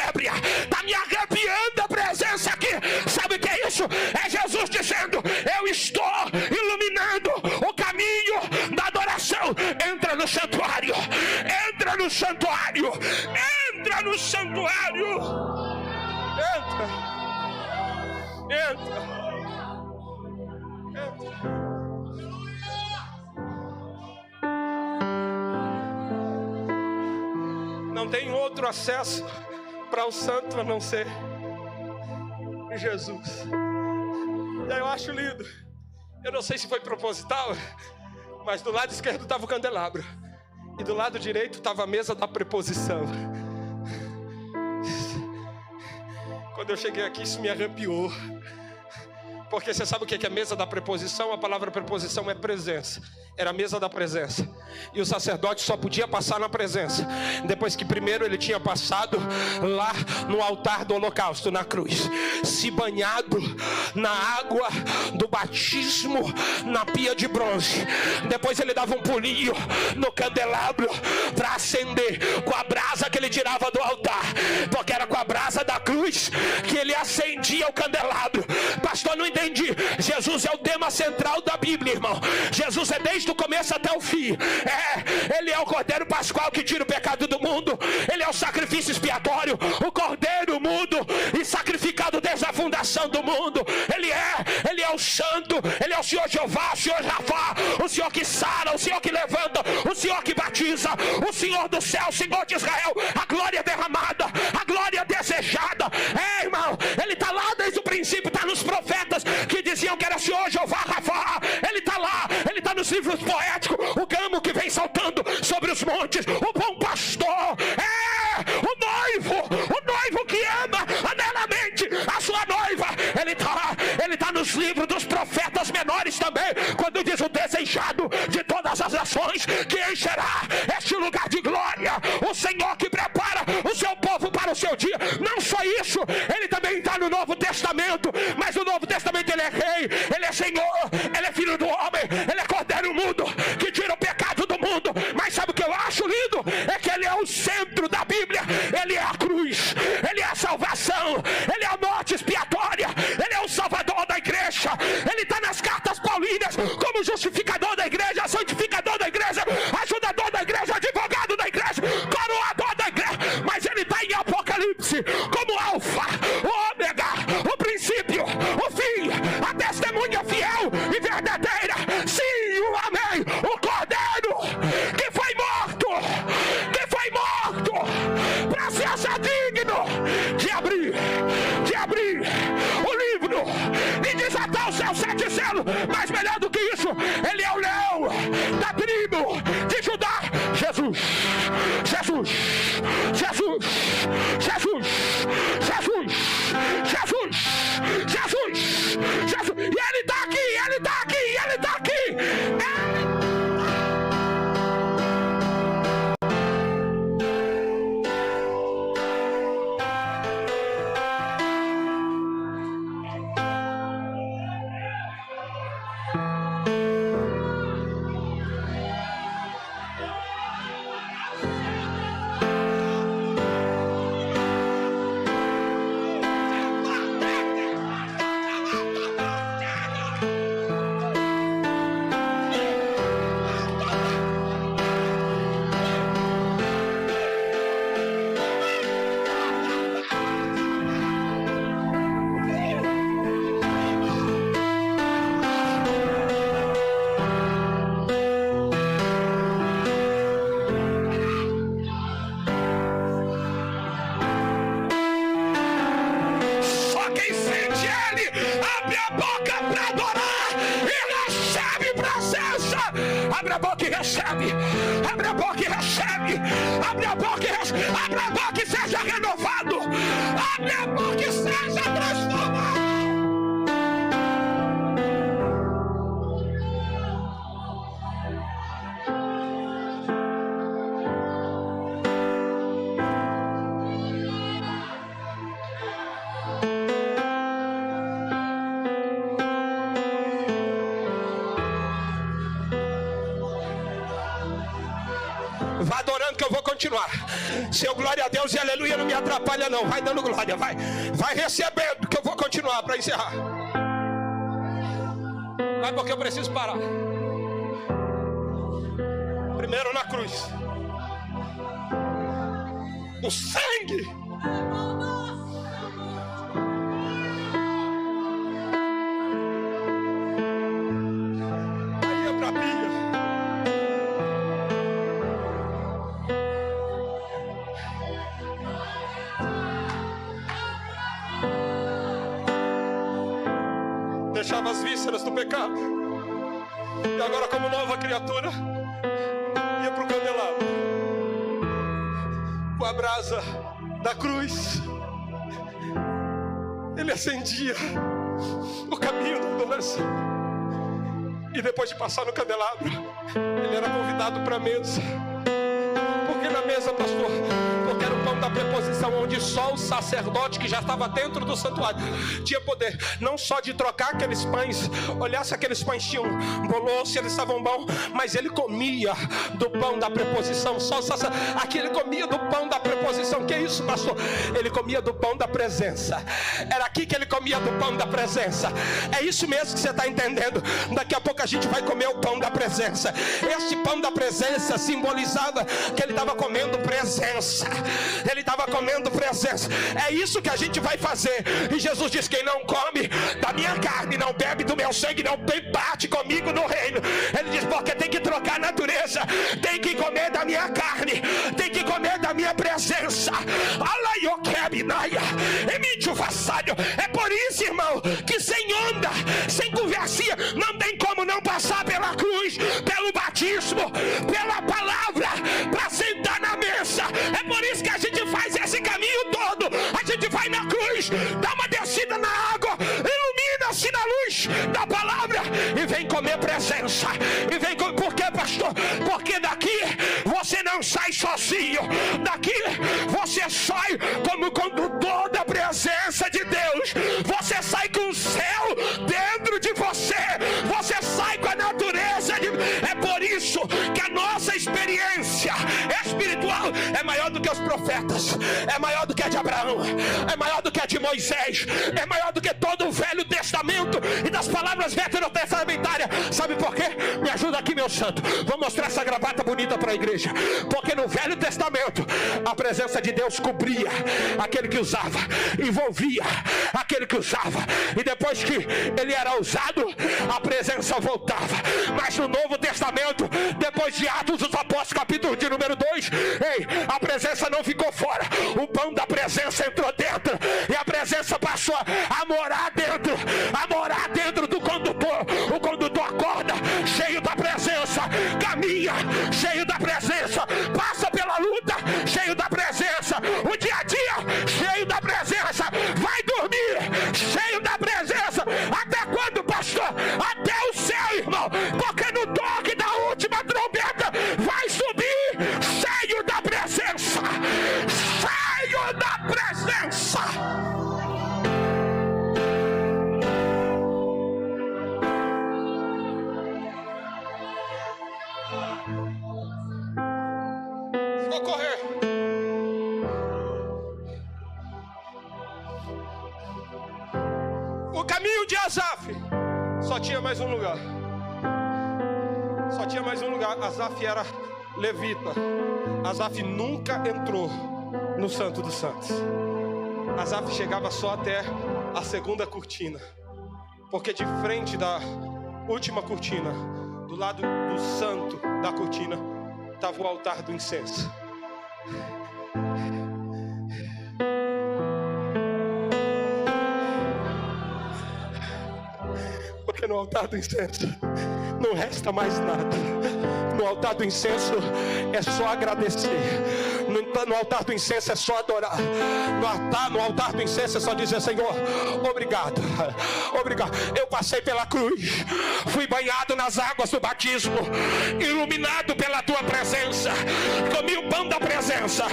Está me arrepiando a presença aqui. Sabe o que é isso? É Jesus dizendo: eu estou iluminando Entra no santuário. Entra no santuário. Entra no santuário. Entra. Entra. Entra. Não tem outro acesso para o santo a não ser Jesus. E aí eu acho lindo. Eu não sei se foi proposital, mas do lado esquerdo estava o candelabro e do lado direito estava a mesa da preposição. Quando eu cheguei aqui, isso me arrepiou. Porque você sabe o que é a mesa da preposição? A palavra preposição é presença. Era a mesa da presença. E o sacerdote só podia passar na presença depois que primeiro ele tinha passado lá no altar do holocausto, na cruz, se banhado na água do batismo na pia de bronze. Depois ele dava um pulinho no candelabro para acender com a brasa que ele tirava do altar, porque era com a brasa da cruz que ele acendia o candelabro. Pastor, não entendi. Jesus é o tema central da Bíblia, irmão. Jesus é desde o começo até o fim. Ele é o Cordeiro Pascual que tira o pecado do mundo. Ele é o sacrifício expiatório, o Cordeiro mudo e sacrificado desde a fundação do mundo. Ele é o Santo. Ele é o Senhor Jeová, o Senhor Rafá, o Senhor que sara, o Senhor que levanta, o Senhor que batiza, o Senhor do céu, o Senhor de Israel, a glória derramada, a glória desejada. Irmão, ele está lá desde o princípio, está nos profetas que diziam que era Senhor Jeová Rafá. Ele está lá, ele está nos livros poéticos, o gamo que vem saltando sobre os montes, o bom pastor, o noivo que ama anelamente a sua noiva. Ele está nos livros dos profetas menores também, quando diz o desejado de todas as nações que encherá este lugar de glória, o Senhor que prepara o seu povo para o seu dia. Não só isso, ele também está no Novo Testamento, mas no Novo Testamento ele é rei, ele é Senhor, ele é filho do homem, ele é Cordeiro mudo que tira o pecado do mundo. Mas sabe o que eu acho lindo? É que ele é o centro da Bíblia. Ele é a cruz, ele é a salvação, ele é a morte expiatória, ele é o salvador da igreja. Ele está nas cartas paulinas como justificador da igreja, santificador da igreja, ajudador da igreja, advogado da igreja, coroador da igreja. Mas ele está em Apocalipse como Alfa, o Ômega, o princípio, o fim, a testemunha fiel e verdadeira. Sim, o amém, o Cordeiro que foi morto para se achar digno de abrir o livro e desatar os seus 7 selos. Mas melhor do que isso, ele é o leão da tribo de Judá. Jesus, e ele está aqui. Abre a boca e recebe. Abre a boca e recebe. Abre a boca e recebe. Abre a boca e seja renovado. Abre a boca e seja transformado. Vá adorando que eu vou continuar. Seu glória a Deus e aleluia não me atrapalha não. Vai dando glória, vai recebendo que eu vou continuar para encerrar. Vai porque eu preciso parar. 1 Primeiro na cruz. O sangue. Aí é pra pia. Deixava as vísceras do pecado. E agora, como nova criatura, ia para o candelabro com a brasa da cruz. Ele acendia o caminho da adoração. E depois de passar no candelabro, ele era convidado para a mesa. Por que na mesa, pastor? Porque era o pão da preposição, onde só o sacerdote que já estava dentro do santuário tinha poder, não só de trocar aqueles pães, olhar se aqueles pães tinham bolor, se eles estavam bons, mas ele comia do pão da preposição. Só o sacerdote, aqui ele comia do pão da preposição. Que é isso, pastor? Ele comia do pão da presença. Era aqui que ele comia do pão da presença. É isso mesmo que você está entendendo. Daqui a pouco a gente vai comer o pão da presença. Esse pão da presença simbolizava que ele estava comendo presença. Ele estava comendo presença. É isso que a gente vai fazer. E Jesus diz: quem não come da minha carne, não bebe do meu sangue, não tem parte comigo no reino. Ele diz: porque tem que trocar a natureza, tem que comer da minha carne, tem que comer da minha presença. É por isso, irmão, que sem onda, sem conversinha, não tem como não passar pela cruz, pelo batismo, pela palavra, para sentar na mesa. É por isso que a gente faz esse caminho todo. A gente vai na cruz, dá uma descida na água, ilumina-se na luz da palavra e vem comer presença. E vem comer. Por quê, pastor? Porque daqui você não sai sozinho. Daqui você sai como condutor da presença de Deus. Você sai com o céu dentro de você. Você sai com a natureza de... É por isso que a nossa experiência espiritual é maior do que os profetas, é maior do que a de Abraão, é maior do que a de Moisés, é maior do que todo o Velho Testamento e das palavras veterotestamentárias. Sabe por quê? Me ajuda aqui, meu santo. Vou mostrar essa gravata bonita para a igreja. Porque no Velho Testamento a presença de Deus cobria aquele que usava, envolvia aquele que usava, e depois que ele era usado, a presença voltava. Mas no Novo Testamento, depois de Atos dos Apóstolos, capítulo de número 2, a presença não ficou fora, o pão da presença entrou dentro, e a presença passou a morar dentro do condutor. O condutor acorda cheio da presença, caminha cheio da presença, passa pela luta cheio da presença, o dia a dia cheio da presença, vai dormir cheio da presença. Até quando, pastor? Até o céu, irmão, porque no toque da última trombeta vai subir cheio da presença, cheio da presença. Vou correr. O caminho de Asaf só tinha mais um lugar. Só tinha mais um lugar. Asaf era levita. Asaf nunca entrou no Santo dos Santos. Asaf chegava só até a segunda cortina, porque de frente da última cortina, do lado do santo da cortina, estava o altar do incenso. Porque no altar do incenso não resta mais nada. No altar do incenso é só agradecer. No altar do incenso é só adorar. No altar do incenso é só dizer: Senhor, obrigado, obrigado. Eu passei pela cruz, fui banhado nas águas do batismo, iluminado pela tua presença, comi o pão da presença.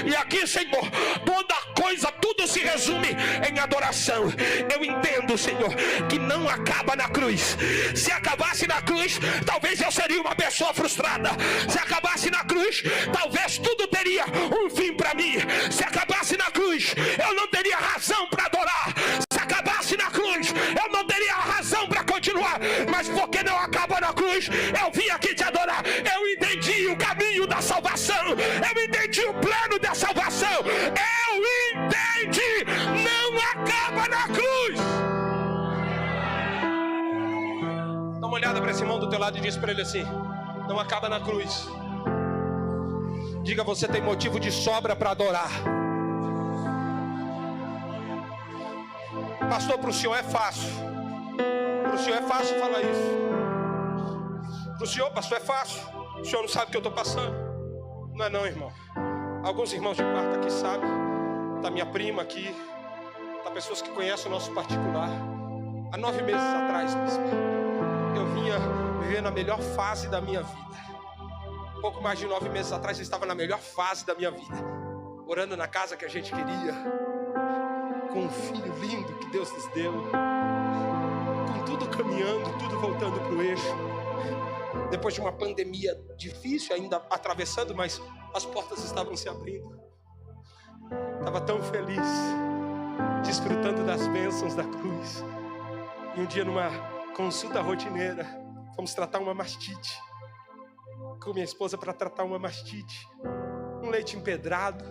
E aqui, Senhor, toda coisa, tudo se resume em adoração. Eu entendo, Senhor, que não acaba na cruz. Se acabasse na cruz, talvez eu seria uma pessoa frustrada. Se acabasse na cruz, talvez tudo teria um fim para mim. Se acabasse na cruz, eu não teria razão para adorar. Se acabasse na cruz, eu não teria razão para continuar. Mas porque não acaba na cruz, eu vim aqui te adorar. Eu entendi o caminho da salvação, eu entendi o plano da salvação, eu entendi, não acaba na cruz. Dá uma olhada para esse irmão do teu lado e diz para ele assim: não acaba na cruz. Diga: você tem motivo de sobra para adorar. Pastor, para o senhor é fácil. Para o senhor é fácil falar isso. Para o senhor, pastor, é fácil. O senhor não sabe o que eu estou passando. Não é não, irmão. Alguns irmãos de quarta aqui sabem. Está minha prima aqui. Está pessoas que conhecem o nosso particular. Há 9 meses atrás, eu vinha viver na melhor fase da minha vida. Pouco mais de 9 meses atrás eu estava na melhor fase da minha vida. Orando na casa que a gente queria. Com um filho lindo que Deus nos deu. Com tudo caminhando, tudo voltando para o eixo. Depois de uma pandemia difícil, ainda atravessando, mas as portas estavam se abrindo. Estava tão feliz, desfrutando das bênçãos da cruz. E um dia, numa consulta rotineira, fomos tratar uma mastite. Com minha esposa para tratar uma mastite. Um leite empedrado,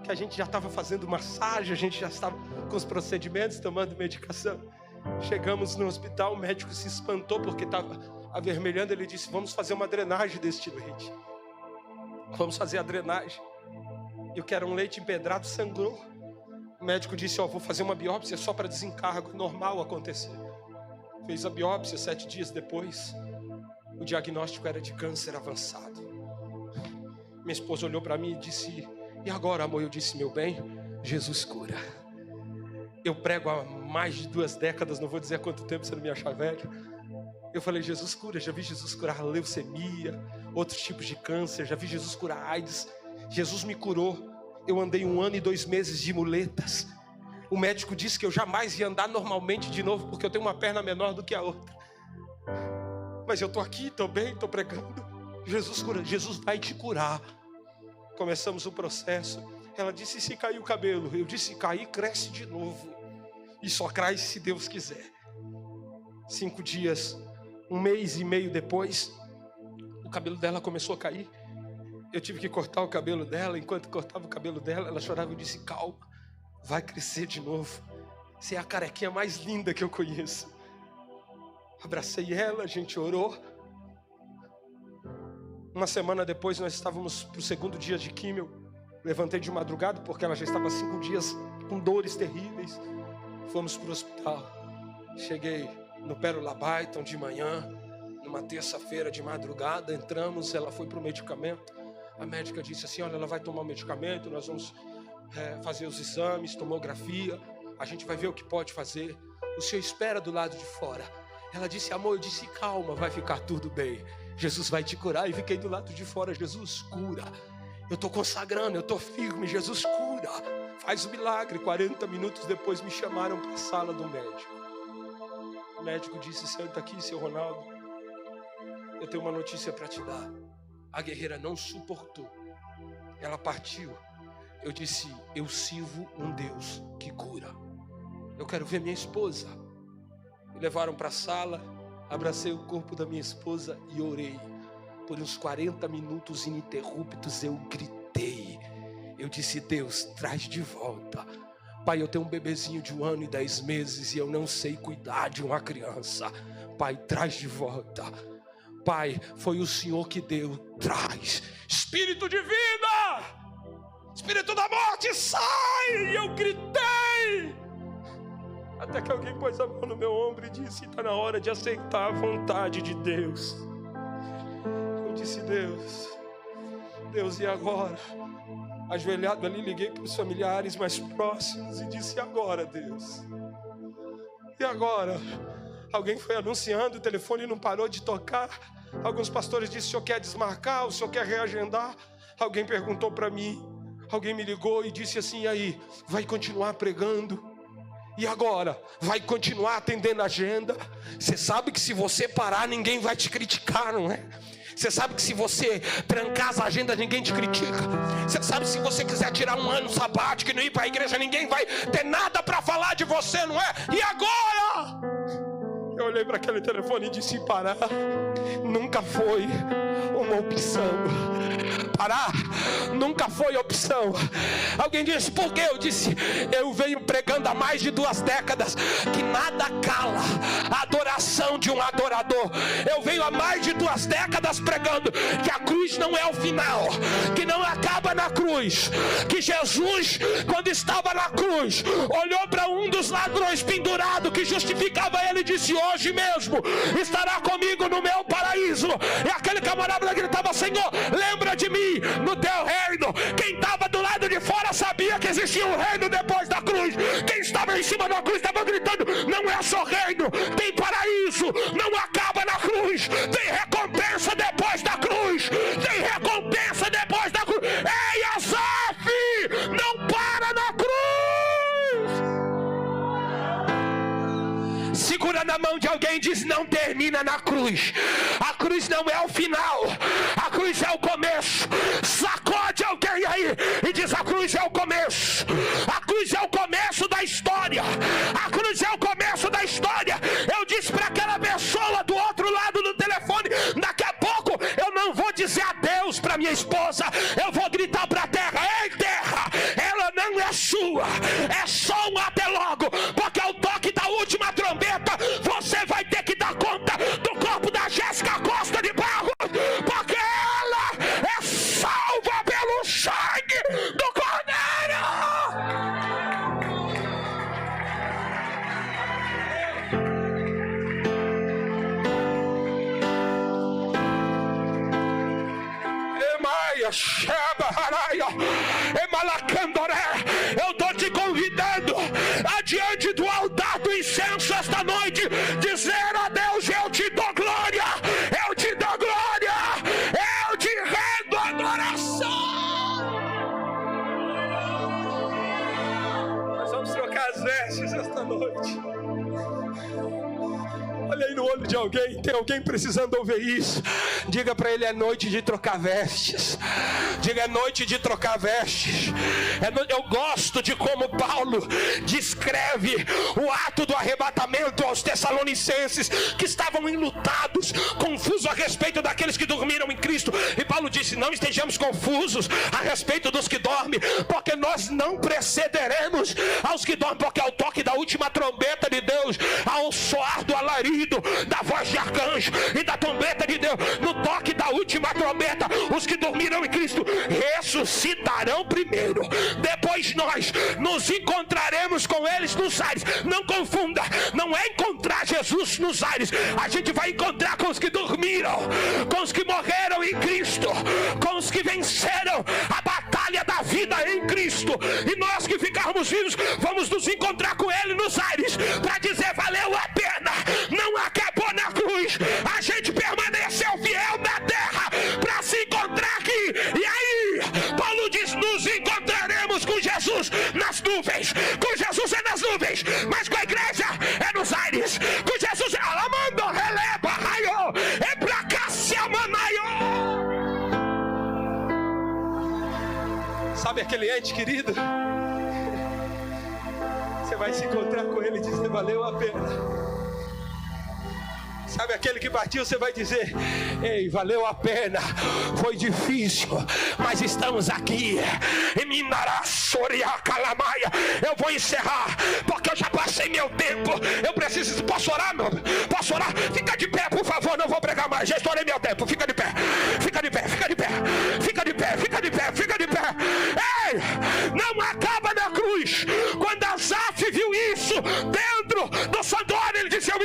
que a gente já estava fazendo massagem, a gente já estava com os procedimentos, tomando medicação. Chegamos no hospital, o médico se espantou porque estava avermelhando. Ele disse: vamos fazer uma drenagem deste leite. Vamos fazer a drenagem. E o que era um leite empedrado sangrou. O médico disse: vou fazer uma biópsia só para desencargo, é normal acontecer. Fez a biópsia, 7 dias depois. O diagnóstico era de câncer avançado. Minha esposa olhou para mim e disse: e agora, amor? Eu disse: meu bem, Jesus cura. Eu prego há mais de 2 décadas, não vou dizer há quanto tempo, você não me achar velho. Eu falei: Jesus cura. Já vi Jesus curar leucemia, outros tipos de câncer, já vi Jesus curar AIDS. Jesus me curou. Eu andei 1 ano e 2 meses de muletas. O médico disse que eu jamais ia andar normalmente de novo, porque eu tenho uma perna menor do que a outra. Mas eu estou aqui, estou bem, estou pregando. Jesus cura, Jesus vai te curar. Começamos o processo. Ela disse: e se cair o cabelo? Eu disse: cair, cresce de novo. E só cresce se Deus quiser. 5 dias, 1 mês e meio depois, o cabelo dela começou a cair. Eu tive que cortar o cabelo dela. Enquanto cortava o cabelo dela, ela chorava. Eu disse: calma, vai crescer de novo. Você é a carequinha mais linda que eu conheço. Abracei ela, a gente orou. 1 semana depois, nós estávamos para o 2º dia de químio. Levantei de madrugada, porque ela já estava 5 dias com dores terríveis. Fomos para o hospital. Cheguei no Pérola Baiton de manhã, numa terça-feira de madrugada. Entramos, ela foi para o medicamento. A médica disse assim: olha, ela vai tomar o medicamento, nós vamos fazer os exames, tomografia. A gente vai ver o que pode fazer. O senhor espera do lado de fora. Ela disse: amor, eu disse: calma, vai ficar tudo bem. Jesus vai te curar. E fiquei do lado de fora. Jesus cura. Eu estou consagrando, eu estou firme. Jesus cura. Faz o milagre. 40 minutos depois me chamaram para a sala do médico. O médico disse: senta aqui, seu Ronaldo. Eu tenho uma notícia para te dar. A guerreira não suportou. Ela partiu. Eu disse: eu sirvo um Deus que cura. Eu quero ver minha esposa. Me levaram para a sala. Abracei o corpo da minha esposa e orei. Por uns 40 minutos ininterruptos eu gritei. Eu disse: Deus, traz de volta. Pai, eu tenho um bebezinho de 1 ano e 10 meses e eu não sei cuidar de uma criança. Pai, traz de volta. Pai, foi o Senhor que deu. Traz. Espírito de vida! Espírito da morte, sai! E eu gritei. Até que alguém pôs a mão no meu ombro e disse: está na hora de aceitar a vontade de Deus. Eu disse: Deus, e agora? Ajoelhado ali, liguei para os familiares mais próximos e disse: e agora, Deus? E agora? Alguém foi anunciando, o telefone não parou de tocar. Alguns pastores disseram: o senhor quer desmarcar? O senhor quer reagendar? Alguém perguntou para mim. Alguém me ligou e disse assim: e aí, vai continuar pregando? E agora? Vai continuar atendendo a agenda? Você sabe que se você parar, ninguém vai te criticar, não é? Você sabe que se você trancar as agendas, ninguém te critica. Você sabe que se você quiser tirar 1 ano sabático e não ir para a igreja, ninguém vai ter nada para falar de você, não é? E agora? Eu olhei para aquele telefone e disse: parar nunca foi uma opção. parar nunca foi opção. Alguém disse, por quê? Eu disse, eu venho pregando há mais de 2 décadas que nada cala a adoração de um adorador. Eu venho há mais de 2 décadas pregando que a cruz não é o final, que não acaba na cruz, que Jesus, quando estava na cruz, olhou para um dos ladrões pendurado que justificava ele e disse, hoje mesmo estará comigo no meu paraíso. E aquele camarada gritava, Senhor, lembra de mim no teu reino. Quem estava do lado de fora sabia que existia um reino depois da cruz. Quem estava em cima da cruz estava gritando, não é só reino, tem paraíso, não acaba na cruz, tem recompensa depois da cruz, tem recompensa depois da cruz. Ei, Asaf, não para na cruz. Segura na mão de alguém e diz, não termina na cruz. A cruz não é o final, a cruz é o começo. Sacode alguém aí e diz, a cruz é o começo. A cruz é o começo da história. A cruz é o começo da história. Eu disse para aquela pessoa do outro lado do telefone, daqui a pouco eu não vou dizer adeus para minha esposa, eu vou gritar para a terra, ei terra, ela não é sua, é só um até logo, porque ao toque da última trombeta você vai ter que dar conta do corpo da Jéssica Costa de Barros, porque ela é salva pelo sangue do Cordeiro. Emaia, Sheba, Haraia, Emalacandoré, eu estou te convidando adiante do altar do incenso esta noite, dizer a Deus, eu te dou glória, eu te dou glória, eu te rendo adoração. Nós vamos trocar as vestes esta noite. Olha aí no olho de alguém, tem alguém precisando ouvir isso. Diga para ele, é noite de trocar vestes. Diga, é noite de trocar vestes. Eu gosto de como Paulo descreve o ato do arrebatamento aos Tessalonicenses, que estavam enlutados, confusos a respeito daqueles que dormiram em Cristo. E Paulo disse, não estejamos confusos a respeito dos que dormem, porque nós não precederemos aos que dormem, porque ao toque da última trombeta de Deus, ao soar do alarido, da voz de arcanjo e da trombeta de Deus, no toque da última trombeta, os que dormiram em Cristo ressuscitarão primeiro, depois nós nos encontraremos com eles nos ares. Não confunda, não é encontrar Jesus nos ares, a gente vai encontrar com os que dormiram, com os que morreram em Cristo, com os que venceram a batalha da vida em Cristo, e nós que ficarmos vivos vamos nos encontrar com ele nos ares, para dizer, valeu a pena, não acabou na cruz, a gente permaneceu fiel na terra para se encontrar aqui. E aí, Paulo diz, nos encontraremos com Jesus nas nuvens. Com Jesus é nas nuvens, mas com a igreja é nos aires. Com Jesus é alamando, releva, raio, é pra cá se amanaio. Sabe aquele ente querido? Você vai se encontrar com ele e dizer, valeu a pena. Sabe aquele que partiu, você vai dizer, ei, valeu a pena, foi difícil, mas estamos aqui. Eu vou encerrar, porque eu já passei meu tempo. Eu preciso, posso orar, meu? Posso orar? Fica de pé, por favor, não vou pregar mais, já estourei meu tempo. Fica de pé, fica de pé, fica de pé, fica de pé, fica de pé, fica de pé. Ei, não acaba na cruz. Quando Asaf viu isso dentro do santuário, ele disse, eu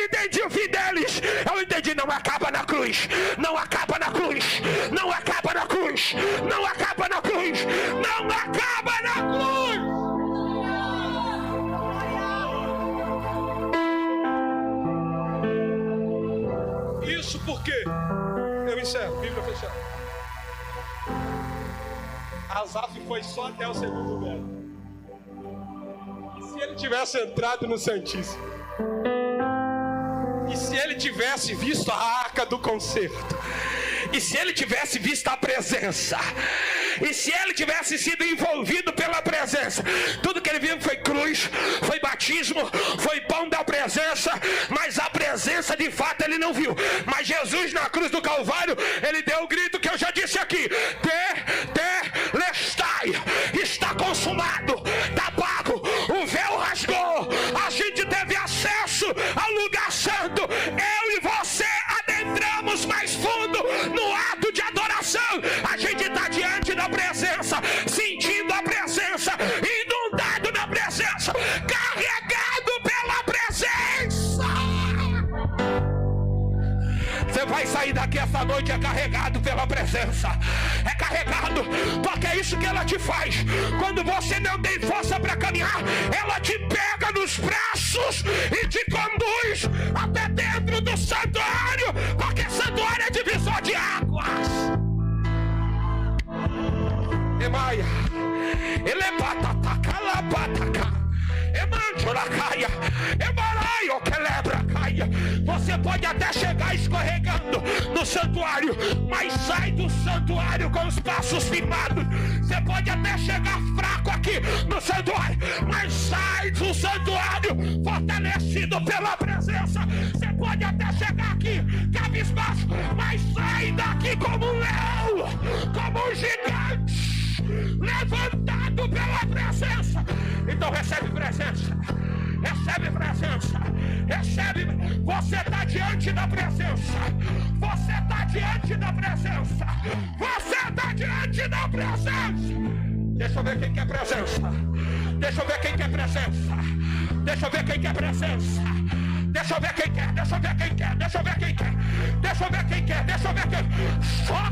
entendi o fim deles, eu entendi, não acaba na cruz, não acaba na cruz, não acaba na cruz, não acaba na cruz, não acaba na cruz. Isso porque, eu encerro, Bíblia fechada. Asaf foi só até o segundo lugar. E se ele tivesse entrado no Santíssimo? E se ele tivesse visto a arca do concerto? E se ele tivesse visto a presença? E se ele tivesse sido envolvido pela presença? Tudo que ele viu foi cruz, foi batismo, foi pão da presença, mas a presença de fato ele não viu. Mas Jesus na cruz do Calvário, ele deu o grito que eu já disse nesta noite é carregado pela presença. É carregado, porque é isso que ela te faz. Quando você não tem força para caminhar, ela te pega nos braços e te conduz até dentro do santuário, porque santuário é divisor de águas. Emaia, elebatataca, labataca. Você pode até chegar escorregando no santuário, mas sai do santuário com os passos firmados. Você pode até chegar fraco aqui no santuário, mas sai do santuário fortalecido pela presença. Você pode até chegar aqui cabisbaixo, mas sai daqui como um leão, como um gigante, levantado pela presença. Então recebe presença, recebe presença, recebe. Você está diante da presença, você está diante da presença, você está diante da presença. Deixa eu ver quem quer presença, deixa eu ver quem quer presença, deixa eu ver quem quer presença. Deixa eu ver quem quer, deixa eu ver quem quer, deixa eu ver quem quer, deixa eu ver quem quer, deixa eu ver quem. Só